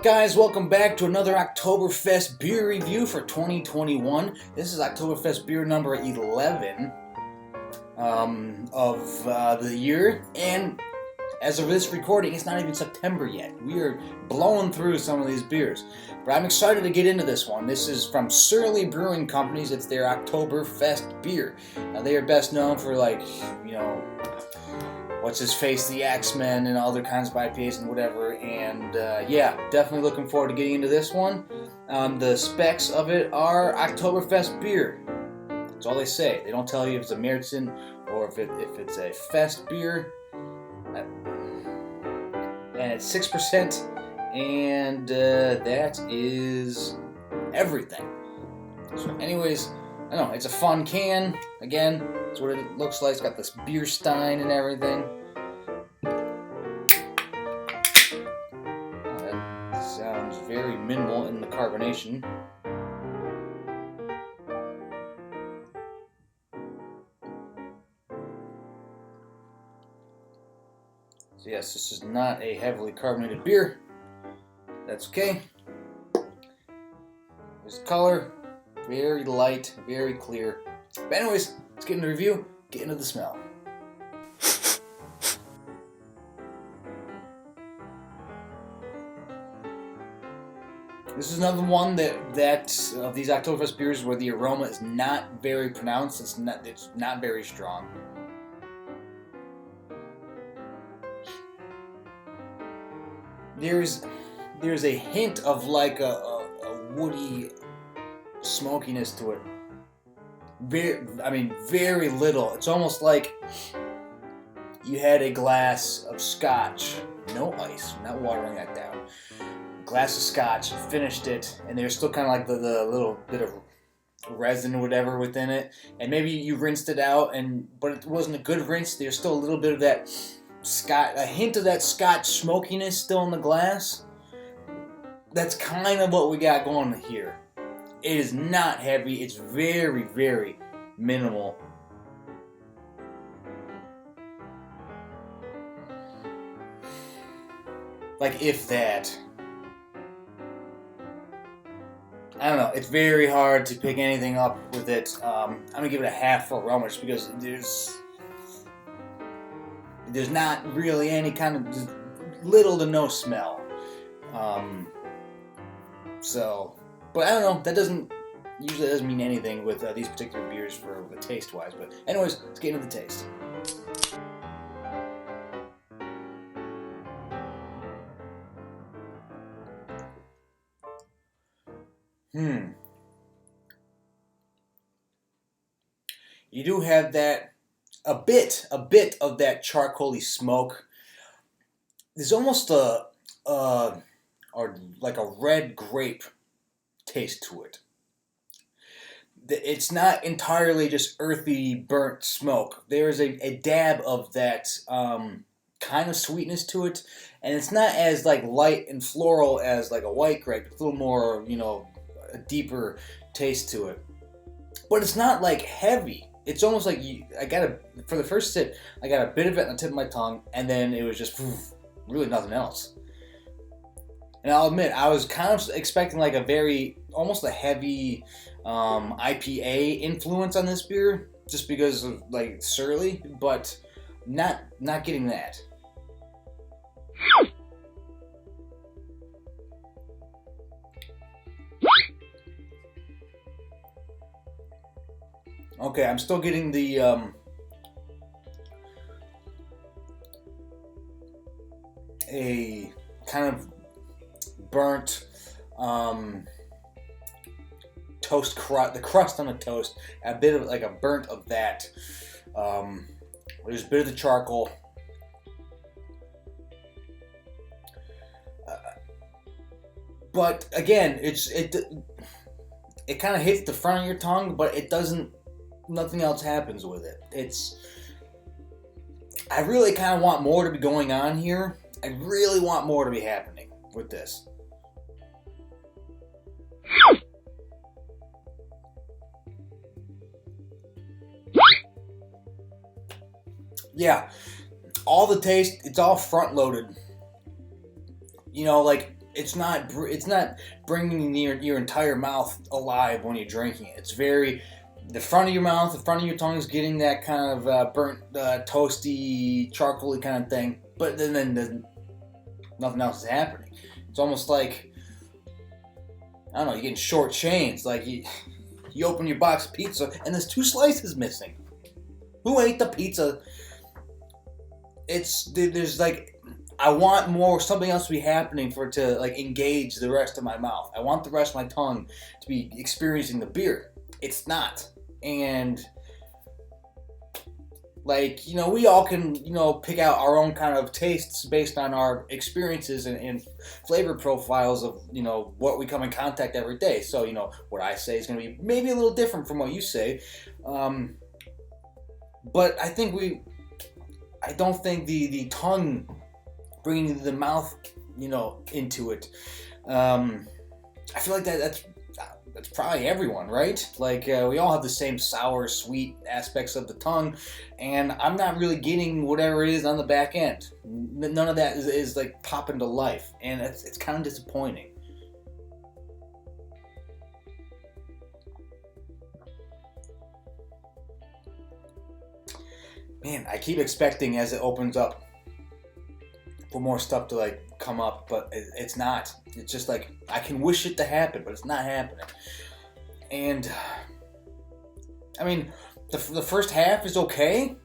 guys? Welcome back to another Oktoberfest beer review for 2021. This is Oktoberfest beer number 11 of the year, and as of this recording, it's not even September yet. We are blowing through some of these beers, but I'm excited to get into this one. This is from Surly Brewing Companies. It's their Oktoberfest beer. Now, they are best known for, like, you know, what's his face, the X-Men and other kinds of IPAs and whatever, and yeah, definitely looking forward to getting into this one. The specs of it are Oktoberfest beer. That's all they say. They don't tell you if it's a Märzen or if it's a Fest beer. And it's 6%, and that is everything. So anyways, I don't know, it's a fun can. Again, that's what it looks like. It's got this beer stein and everything. Oh, that sounds very minimal in the carbonation. So yes, this is not a heavily carbonated beer. That's okay. There's the color. Very light, very clear. But anyways, let's get into the review, get into the smell. This is another one that of these Oktoberfest beers where the aroma is not very pronounced. It's not very strong. There's a hint of like a woody smokiness to it. Very little. It's almost like you had a glass of scotch, no ice, not watering that down. A glass of scotch, finished it, and there's still kind of like the little bit of resin or whatever within it, and maybe you rinsed it out, but it wasn't a good rinse. There's still a little bit of that a hint of that scotch smokiness still in the glass. That's kind of what we got going here. It is not heavy. It's very, very minimal. Like, if that. I don't know. It's very hard to pick anything up with it. I'm going to give it a half for aroma just because there's not really any kind of little to no smell. But I don't know, that doesn't mean anything with these particular beers for the taste-wise. But anyways, let's get into the taste. You do have that, a bit of that charcoaly smoke. There's almost or like a red grape taste to it. It's not entirely just earthy, burnt smoke. There's a dab of that kind of sweetness to it, and it's not as like light and floral as like a white grape. It's a little more, you know, a deeper taste to it. But it's not like heavy. It's almost like for the first sip, I got a bit of it on the tip of my tongue, and then it was just really nothing else. And I'll admit, I was kind of expecting like almost a heavy IPA influence on this beer, just because of like Surly, but not getting that. Okay, I'm still getting the a kind of burnt toast crust, the crust on the toast, a bit of like a burnt of that. There's a bit of the charcoal. But again, it kind of hits the front of your tongue, but it doesn't. Nothing else happens with it. I really kind of want more to be going on here. I really want more to be happening with this. Yeah, all the taste, it's all front loaded. You know, like it's not bringing your entire mouth alive when you're drinking it. It's very, the front of your mouth, the front of your tongue is getting that kind of burnt, toasty, charcoaly kind of thing. But then nothing else is happening. It's almost like, I don't know, you're getting shortchanged. Like you open your box of pizza and there's 2 slices missing. Who ate the pizza? There's like, I want more, something else to be happening for it to like engage the rest of my mouth. I want the rest of my tongue to be experiencing the beer. It's not. And like, you know, we all can, you know, pick out our own kind of tastes based on our experiences and flavor profiles of, you know, what we come in contact every day. So, you know, what I say is going to be maybe a little different from what you say. But I don't think the tongue bringing the mouth, you know, into it. I feel like that's probably everyone, right? Like we all have the same sour, sweet aspects of the tongue, and I'm not really getting whatever it is on the back end. None of that is like popping to life, and it's kind of disappointing. Man, I keep expecting as it opens up for more stuff to like come up, but it's not. It's just like, I can wish it to happen, but it's not happening. And I mean, the first half is okay.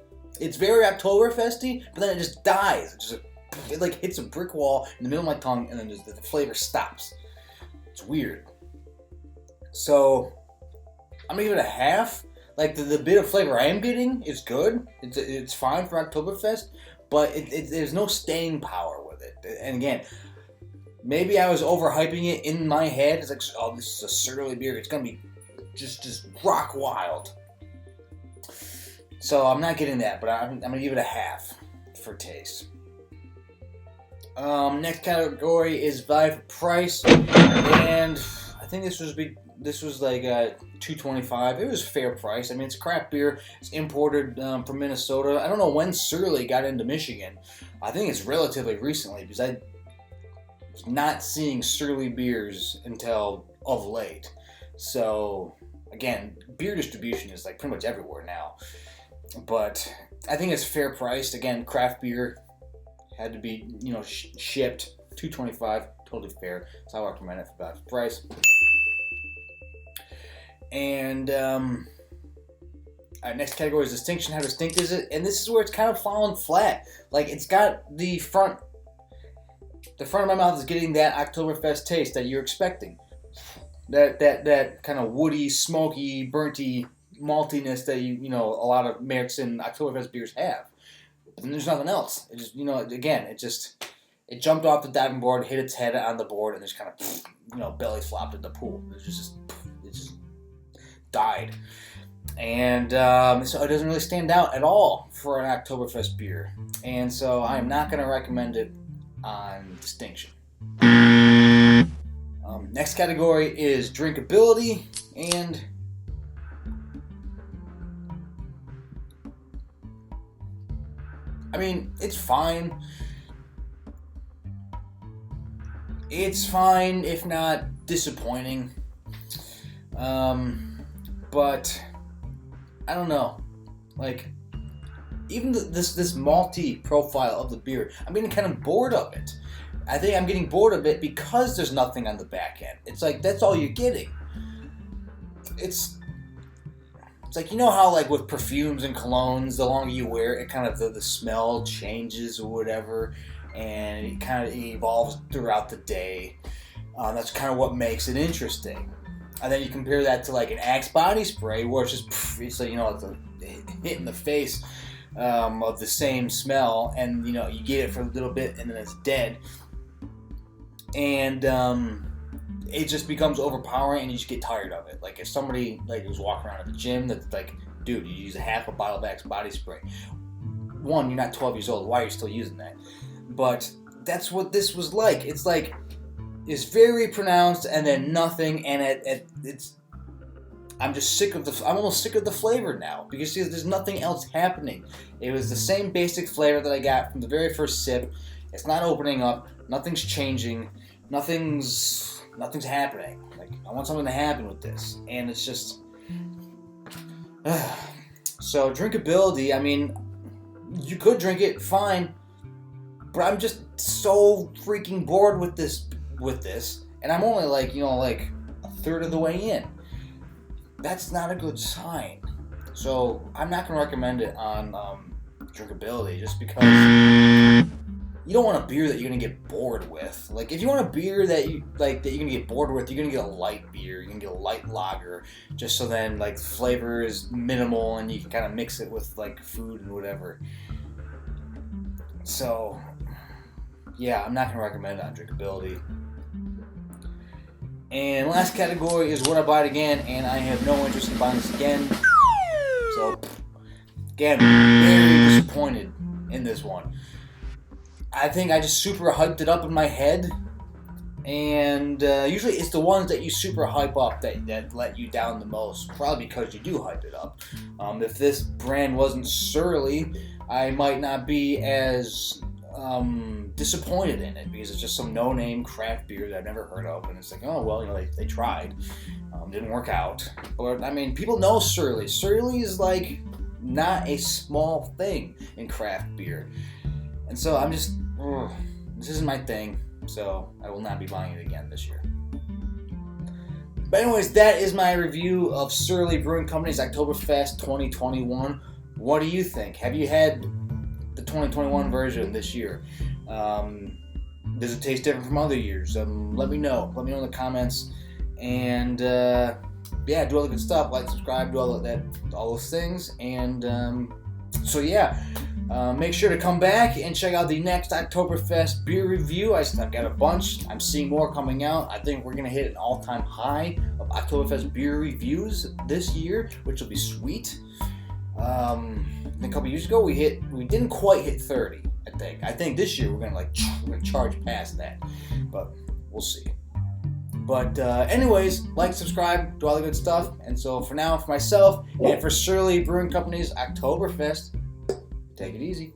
It's very Oktoberfesty, but then it just dies. It like hits a brick wall in the middle of my tongue, and then the flavor stops. It's weird. So I'm gonna give it a half. Like the bit of flavor I am getting is good. It's fine for Oktoberfest, but there's no staying power with it. And again, maybe I was overhyping it in my head. It's like, oh, this is a surly beer. It's gonna be just rock wild. So I'm not getting that, but I'm gonna give it a half for taste. Next category is value for price, and I think this was like $2.25. It was fair price. I mean, it's craft beer. It's imported from Minnesota. I don't know when Surly got into Michigan. I think it's relatively recently, because I was not seeing Surly beers until of late. So again, beer distribution is like pretty much everywhere now. But I think it's fair priced. Again, craft beer had to be, you know, shipped. $2.25, totally fair. That's how I recommend it for that price. And next category is distinction. How distinct is it? And this is where it's kind of falling flat. Like, it's got the front of my mouth is getting that Oktoberfest taste that you're expecting. That kind of woody, smoky, burnty maltiness that you know a lot of Märzen Oktoberfest beers have. But then there's nothing else. It just, you know, again, it jumped off the diving board, hit its head on the board, and just kind of, you know, belly flopped in the pool. It just died. And so it doesn't really stand out at all for an Oktoberfest beer. And so I'm not going to recommend it on distinction. Next category is drinkability, and I mean, it's fine. It's fine, if not disappointing. But I don't know. Like, even this malty profile of the beer, I'm getting kind of bored of it. I think I'm getting bored of it because there's nothing on the back end. It's like, that's all you're getting. It's like, you know how like with perfumes and colognes, the longer you wear it, kind of the smell changes or whatever, and it kind of evolves throughout the day. That's kind of what makes it interesting. And then you compare that to like an Axe body spray, where it's just, it's like, you know, it's a hit in the face of the same smell, and you know, you get it for a little bit and then it's dead. And it just becomes overpowering, and you just get tired of it. Like, if somebody like was walking around at the gym, that's like, dude, you use a half a bottle of Axe body spray. One, you're not 12 years old. Why are you still using that? But that's what this was like. It's like, it's very pronounced, and then nothing, and it's. I'm just sick of I'm almost sick of the flavor now, because see, there's nothing else happening. It was the same basic flavor that I got from the very first sip. It's not opening up. Nothing's changing. nothing's happening. Like, I want something to happen with this, and it's just. So drinkability. I mean, you could drink it, fine, but I'm just so freaking bored with this, and I'm only like a third of the way in. That's not a good sign. So I'm not gonna recommend it on drinkability, just because you don't want a beer that you're gonna get bored with. Like, if you want a beer that you're gonna get bored with, you're gonna get a light beer. You're gonna get a light lager, just so then like flavor is minimal and you can kind of mix it with like food and whatever. So yeah, I'm not gonna recommend it on drinkability. And last category is would I buy it again, and I have no interest in buying this again. So again, very disappointed in this one. I think I just super hyped it up in my head, and usually it's the ones that you super hype up that let you down the most, probably because you do hype it up. If this brand wasn't Surly, I might not be as disappointed in it, because it's just some no-name craft beer that I've never heard of, and it's like, oh well, they tried, didn't work out. But I mean, people know Surly. Surly is like not a small thing in craft beer. And so I'm just, this isn't my thing, so I will not be buying it again this year. But anyways, that is my review of Surly Brewing Company's Oktoberfest 2021. What do you think? Have you had the 2021 version this year? Does it taste different from other years? Let me know. Let me know in the comments. And yeah, do all the good stuff. Like, subscribe, do all those things. And so yeah. Make sure to come back and check out the next Oktoberfest beer review. I've got a bunch. I'm seeing more coming out. I think we're going to hit an all-time high of Oktoberfest beer reviews this year, which will be sweet. A couple years ago, we didn't quite hit 30, I think. I think this year we're going to charge past that, but we'll see. But anyways, like, subscribe, do all the good stuff. And so for now, for myself and for Surly Brewing Company's Oktoberfest, take it easy.